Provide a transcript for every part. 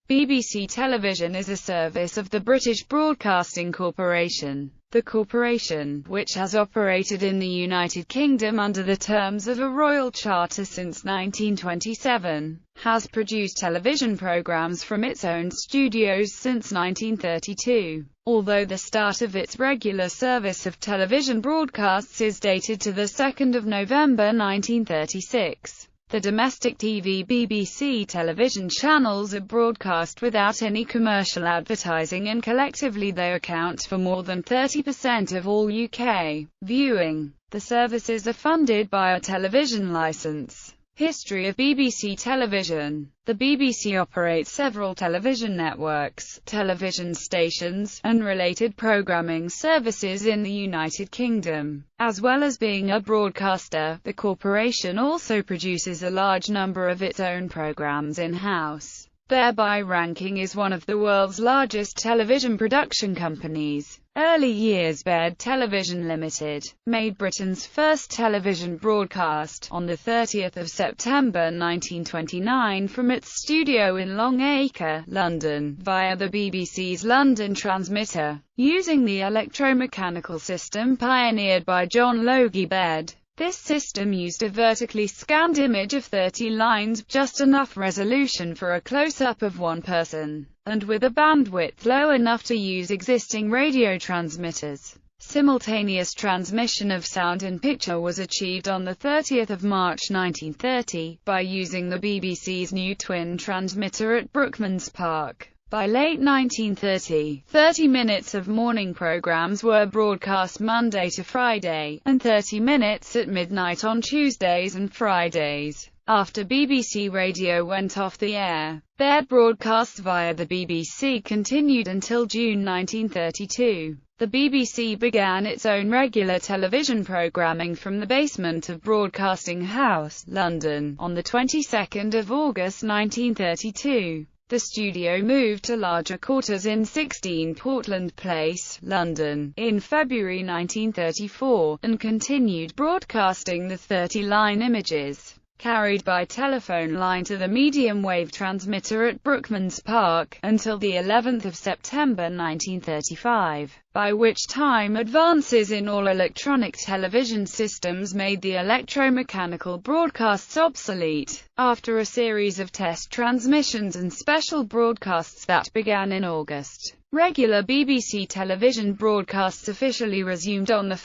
BBC Television is a service of the British Broadcasting Corporation. The corporation, which has operated in the United Kingdom under the terms of a royal charter since 1927, has produced television programmes from its own studios since 1932. Although the start of its regular service of television broadcasts is dated to the 2nd of November 1936. The domestic TV BBC television channels are broadcast without any commercial advertising, and collectively they account for more than 30% of all UK viewing. The services are funded by a television licence. History of BBC Television. The BBC operates several television networks, television stations, and related programming services in the United Kingdom. As well as being a broadcaster, the corporation also produces a large number of its own programmes in-house, thereby ranking as one of the world's largest television production companies. Early years. Bed Television Limited made Britain's first television broadcast on the 30th of September 1929 from its studio in Long Acre, London, via the BBC's London transmitter, using the electromechanical system pioneered by John Logie Baird. This system used a vertically scanned image of 30 lines, just enough resolution for a close-up of one person, and with a bandwidth low enough to use existing radio transmitters. Simultaneous transmission of sound and picture was achieved on the 30th of March 1930, by using the BBC's new twin transmitter at Brookmans Park. By late 1930, 30 minutes of morning programs were broadcast Monday to Friday, and 30 minutes at midnight on Tuesdays and Fridays. After BBC Radio went off the air, their broadcasts via the BBC continued until June 1932. The BBC began its own regular television programming from the basement of Broadcasting House, London, on the 22nd of August 1932. The studio moved to larger quarters in 16 Portland Place, London, in February 1934, and continued broadcasting the 30-line images, carried by telephone line to the medium-wave transmitter at Brookmans Park, until the 11th of September 1935, by which time advances in all electronic television systems made the electromechanical broadcasts obsolete. After a series of test transmissions and special broadcasts that began in August, regular BBC television broadcasts officially resumed on 1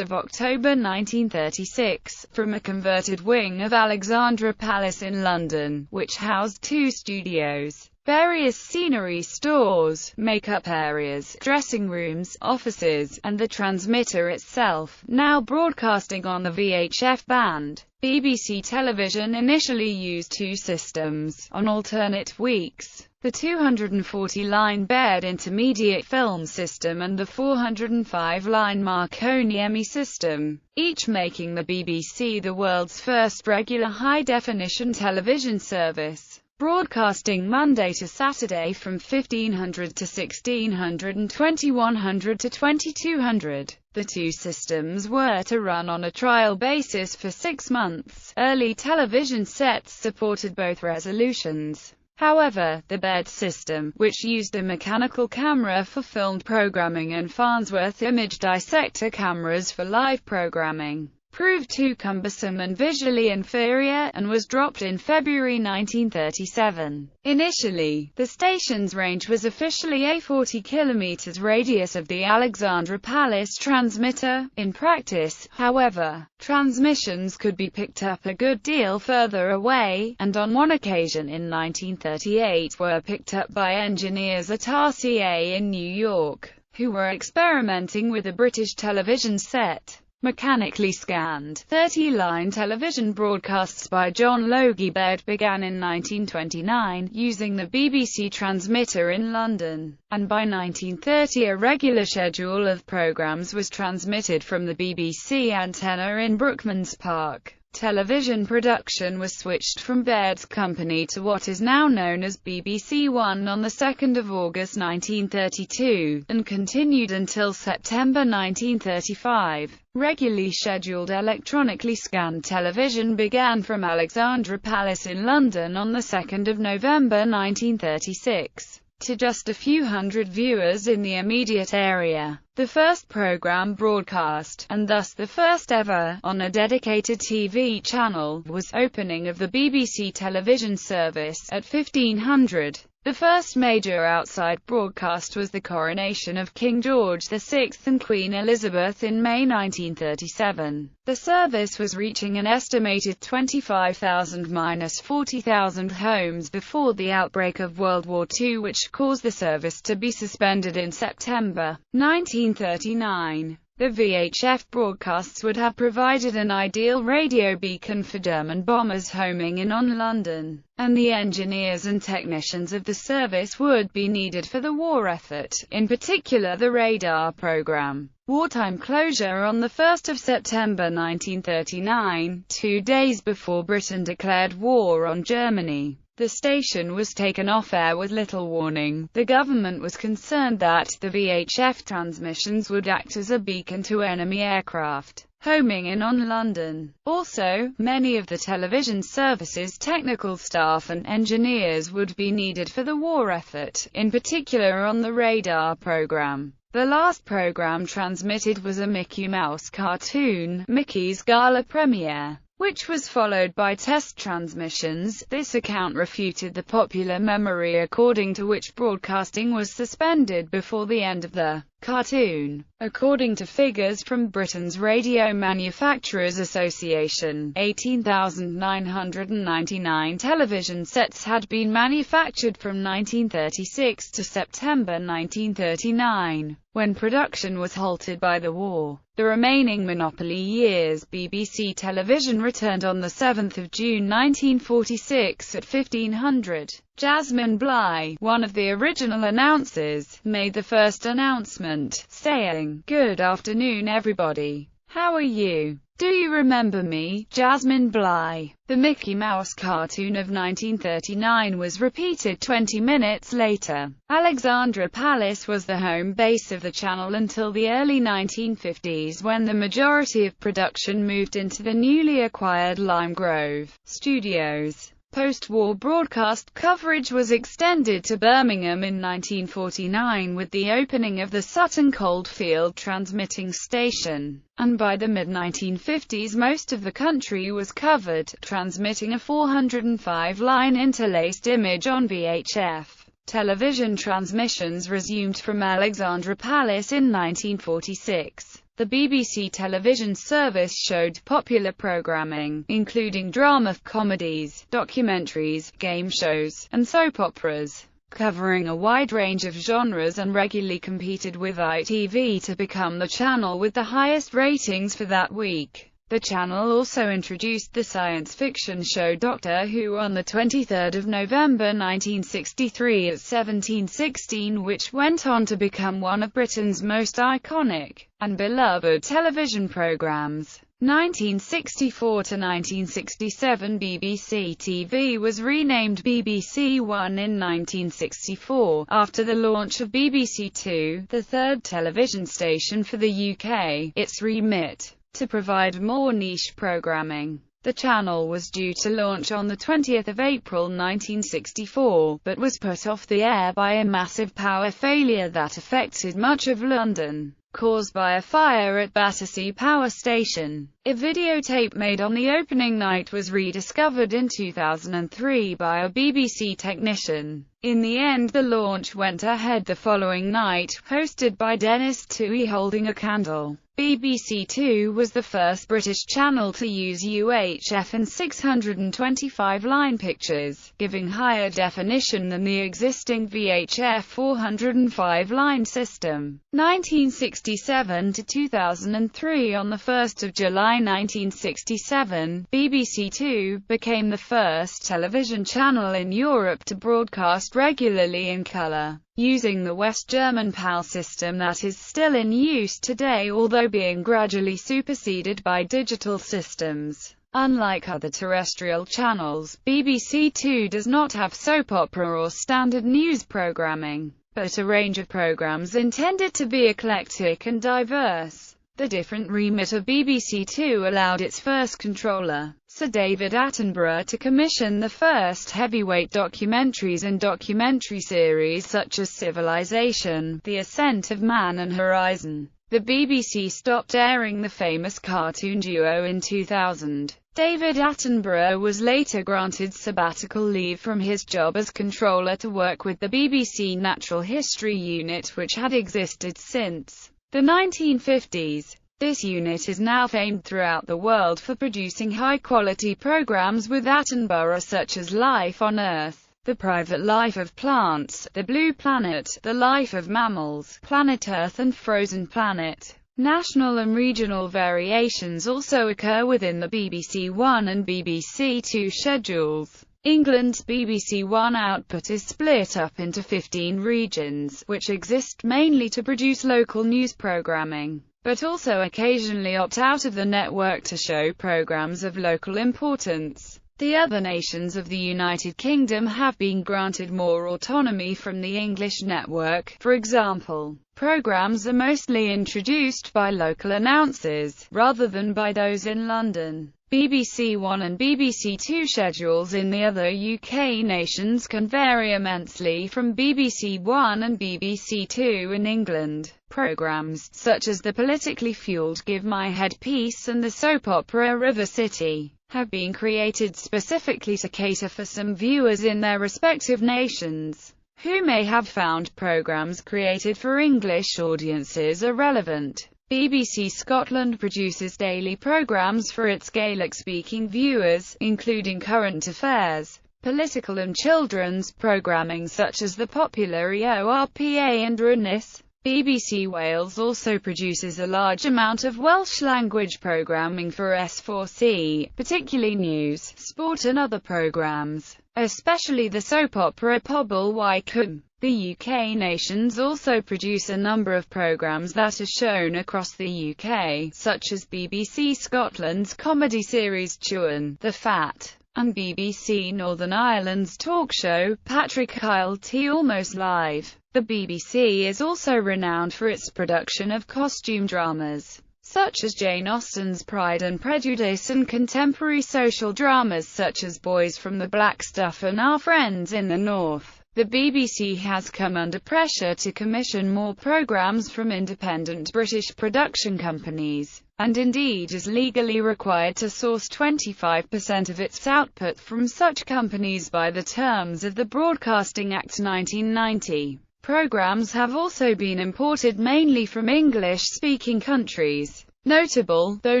October 1936, from a converted wing of Alexandra Palace in London, which housed 2 studios, various scenery stores, makeup areas, dressing rooms, offices, and the transmitter itself, now broadcasting on the VHF band. BBC Television initially used 2 systems, on alternate weeks: the 240-line Baird Intermediate Film System and the 405-line Marconi Emmy system, each making the BBC the world's first regular high-definition television service, broadcasting Monday to Saturday from 1500 to 1600 and 2100 to 2200. The 2 systems were to run on a trial basis for 6 months. Early television sets supported both resolutions. However, the Baird system, which used a mechanical camera for filmed programming and Farnsworth image dissector cameras for live programming, proved too cumbersome and visually inferior, and was dropped in February 1937. Initially, the station's range was officially a 40 km radius of the Alexandra Palace transmitter. In practice, however, transmissions could be picked up a good deal further away, and on one occasion in 1938 were picked up by engineers at RCA in New York, who were experimenting with a British television set. Mechanically scanned, 30-line television broadcasts by John Logie Baird began in 1929, using the BBC transmitter in London, and by 1930 a regular schedule of programmes was transmitted from the BBC antenna in Brookmans Park. Television production was switched from Baird's Company to what is now known as BBC One on 2 August 1932, and continued until September 1935. Regularly scheduled electronically scanned television began from Alexandra Palace in London on 2 November 1936. To just a few hundred viewers in the immediate area. The first program broadcast, and thus the first ever, on a dedicated TV channel, was Opening of the BBC television service, at 1500. The first major outside broadcast was the coronation of King George VI and Queen Elizabeth in May 1937. The service was reaching an estimated 25,000–40,000 homes before the outbreak of World War II, which caused the service to be suspended in September 1939. The VHF broadcasts would have provided an ideal radio beacon for German bombers homing in on London, and the engineers and technicians of the service would be needed for the war effort, in particular the radar program. Wartime closure on 1 September 1939, 2 days before Britain declared war on Germany. The station was taken off air with little warning. The government was concerned that the VHF transmissions would act as a beacon to enemy aircraft homing in on London. Also, many of the television service's technical staff and engineers would be needed for the war effort, in particular on the radar program. The last program transmitted was a Mickey Mouse cartoon, Mickey's Gala Premiere, which was followed by test transmissions. This account refuted the popular memory according to which broadcasting was suspended before the end of the cartoon. According to figures from Britain's Radio Manufacturers Association, 18,999 television sets had been manufactured from 1936 to September 1939, when production was halted by the war. The remaining monopoly years, BBC Television returned on 7 June 1946 at 1500. Jasmine Bligh, one of the original announcers, made the first announcement, saying, "Good afternoon everybody. How are you? Do you remember me, Jasmine Bligh?" The Mickey Mouse cartoon of 1939 was repeated 20 minutes later. Alexandra Palace was the home base of the channel until the early 1950s, when the majority of production moved into the newly acquired Lime Grove studios. Post-war broadcast coverage was extended to Birmingham in 1949 with the opening of the Sutton Coldfield transmitting station, and by the mid-1950s most of the country was covered, transmitting a 405-line interlaced image on VHF. Television transmissions resumed from Alexandra Palace in 1946. The BBC television service showed popular programming, including drama, comedies, documentaries, game shows, and soap operas, covering a wide range of genres, and regularly competed with ITV to become the channel with the highest ratings for that week. The channel also introduced the science fiction show Doctor Who on 23 November 1963 at 17:16, which went on to become one of Britain's most iconic and beloved television programmes. 1964 to 1967 BBC TV was renamed BBC One in 1964, after the launch of BBC Two, the third television station for the UK. Its remit to provide more niche programming. The channel was due to launch on 20 April 1964, but was put off the air by a massive power failure that affected much of London, caused by a fire at Battersea Power Station. A videotape made on the opening night was rediscovered in 2003 by a BBC technician. In the end, the launch went ahead the following night, hosted by Dennis Toohey holding a candle. BBC Two was the first British channel to use UHF and 625-line pictures, giving higher definition than the existing VHF 405-line system. 1967 to 2003. On 1 July 1967, BBC Two became the first television channel in Europe to broadcast regularly in colour, using the West German PAL system that is still in use today, although being gradually superseded by digital systems. Unlike other terrestrial channels, BBC Two does not have soap opera or standard news programming, but a range of programs intended to be eclectic and diverse. The different remit of BBC Two allowed its first controller, Sir David Attenborough, to commission the first heavyweight documentaries and documentary series such as Civilization, The Ascent of Man and Horizon. The BBC stopped airing the famous cartoon duo in 2000. David Attenborough was later granted sabbatical leave from his job as controller to work with the BBC Natural History Unit, which had existed since the 1950s. This unit is now famed throughout the world for producing high-quality programs with Attenborough such as Life on Earth, The Private Life of Plants, The Blue Planet, The Life of Mammals, Planet Earth and Frozen Planet. National and regional variations also occur within the BBC One and BBC Two schedules. England's BBC One output is split up into 15 regions, which exist mainly to produce local news programming, but also occasionally opt out of the network to show programs of local importance. The other nations of the United Kingdom have been granted more autonomy from the English network. For example, programs are mostly introduced by local announcers, rather than by those in London. BBC One and BBC Two schedules in the other UK nations can vary immensely from BBC One and BBC Two in England. Programmes, such as the politically fueled Give My Head Peace and the soap opera River City, have been created specifically to cater for some viewers in their respective nations, who may have found programmes created for English audiences irrelevant. BBC Scotland produces daily programmes for its Gaelic-speaking viewers, including current affairs, political and children's programming such as the popular EORPA and Runnys. BBC Wales also produces a large amount of Welsh-language programming for S4C, particularly news, sport and other programmes, especially the soap opera Pobl Wycombe. The UK nations also produce a number of programmes that are shown across the UK, such as BBC Scotland's comedy series Chewin' the Fat, and BBC Northern Ireland's talk show, Patrick Kielty Almost Live. The BBC is also renowned for its production of costume dramas, such as Jane Austen's Pride and Prejudice, and contemporary social dramas such as Boys from the Black Stuff and Our Friends in the North. The BBC has come under pressure to commission more programmes from independent British production companies, and indeed is legally required to source 25% of its output from such companies by the terms of the Broadcasting Act 1990. Programmes have also been imported mainly from English-speaking countries. Notable, though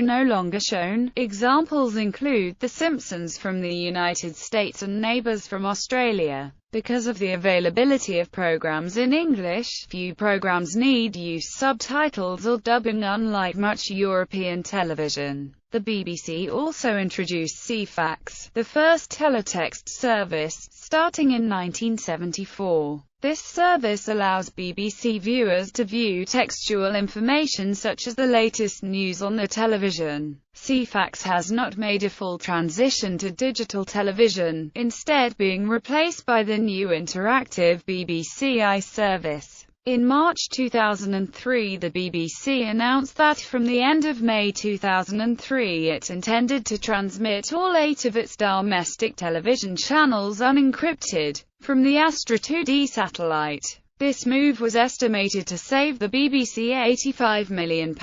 no longer shown, examples include The Simpsons from the United States and Neighbours from Australia. Because of the availability of programs in English, few programs need use subtitles or dubbing, unlike much European television. The BBC also introduced CFAX, the first teletext service, starting in 1974. This service allows BBC viewers to view textual information such as the latest news on the television. CFAX has not made a full transition to digital television, instead being replaced by the new interactive BBC iService. In March 2003, the BBC announced that from the end of May 2003 it intended to transmit all 8 of its domestic television channels unencrypted from the Astra 2D satellite. This move was estimated to save the BBC £85 million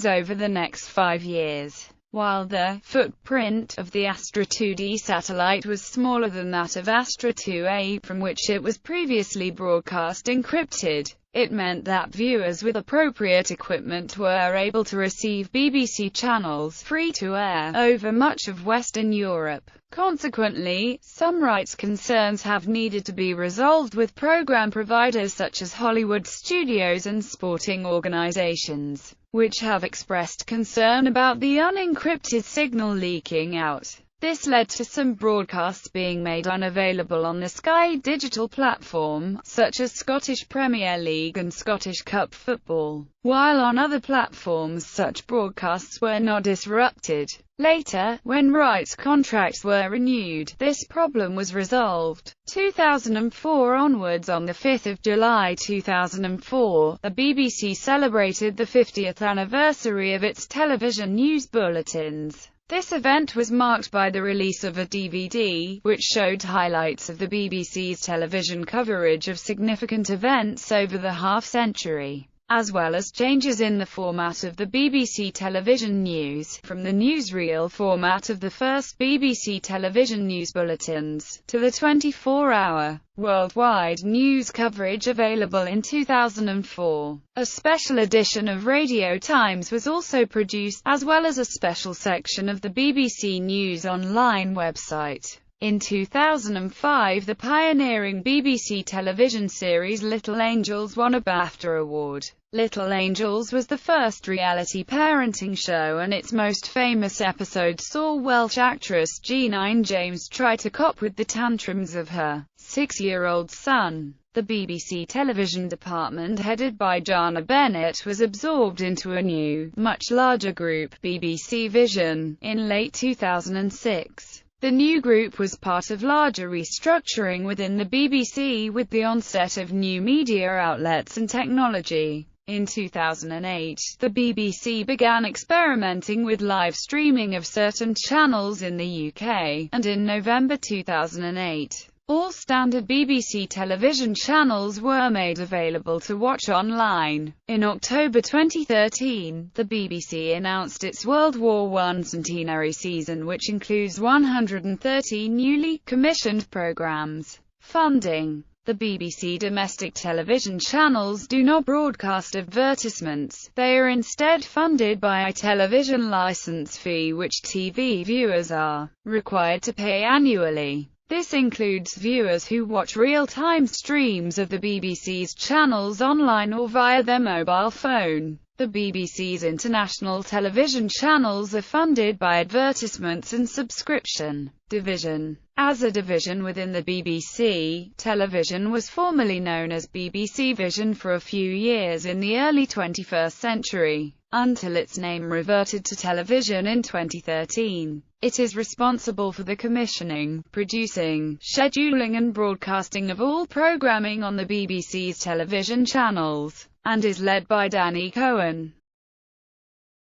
over the next 5 years. While the footprint of the Astra 2D satellite was smaller than that of Astra 2A, from which it was previously broadcast encrypted, it meant that viewers with appropriate equipment were able to receive BBC channels free to air over much of Western Europe. Consequently, some rights concerns have needed to be resolved with program providers such as Hollywood studios and sporting organizations, which have expressed concern about the unencrypted signal leaking out. This led to some broadcasts being made unavailable on the Sky Digital platform, such as Scottish Premier League and Scottish Cup football, while on other platforms such broadcasts were not disrupted. Later, when rights contracts were renewed, this problem was resolved. 2004 onwards. On the 5th of July 2004, the BBC celebrated the 50th anniversary of its television news bulletins. This event was marked by the release of a DVD, which showed highlights of the BBC's television coverage of significant events over the half-century, as well as changes in the format of the BBC television news, from the newsreel format of the first BBC television news bulletins, to the 24-hour, worldwide news coverage available in 2004. A special edition of Radio Times was also produced, as well as a special section of the BBC News Online website. In 2005, the pioneering BBC television series Little Angels won a BAFTA award. Little Angels was the first reality parenting show, and its most famous episode saw Welsh actress Jeanine James try to cope with the tantrums of her 6-year-old son. The BBC television department, headed by Jana Bennett, was absorbed into a new, much larger group, BBC Vision, in late 2006. The new group was part of larger restructuring within the BBC with the onset of new media outlets and technology. In 2008, the BBC began experimenting with live streaming of certain channels in the UK, and in November 2008, all standard BBC television channels were made available to watch online. In October 2013, the BBC announced its World War I centenary season, which includes 130 newly commissioned programmes. Funding. The BBC domestic television channels do not broadcast advertisements, they are instead funded by a television licence fee which TV viewers are required to pay annually. This includes viewers who watch real-time streams of the BBC's channels online or via their mobile phone. The BBC's international television channels are funded by advertisements and subscription. Division. As a division within the BBC, television was formerly known as BBC Vision for a few years in the early 21st century, until its name reverted to television in 2013. It is responsible for the commissioning, producing, scheduling and broadcasting of all programming on the BBC's television channels, and is led by Danny Cohen.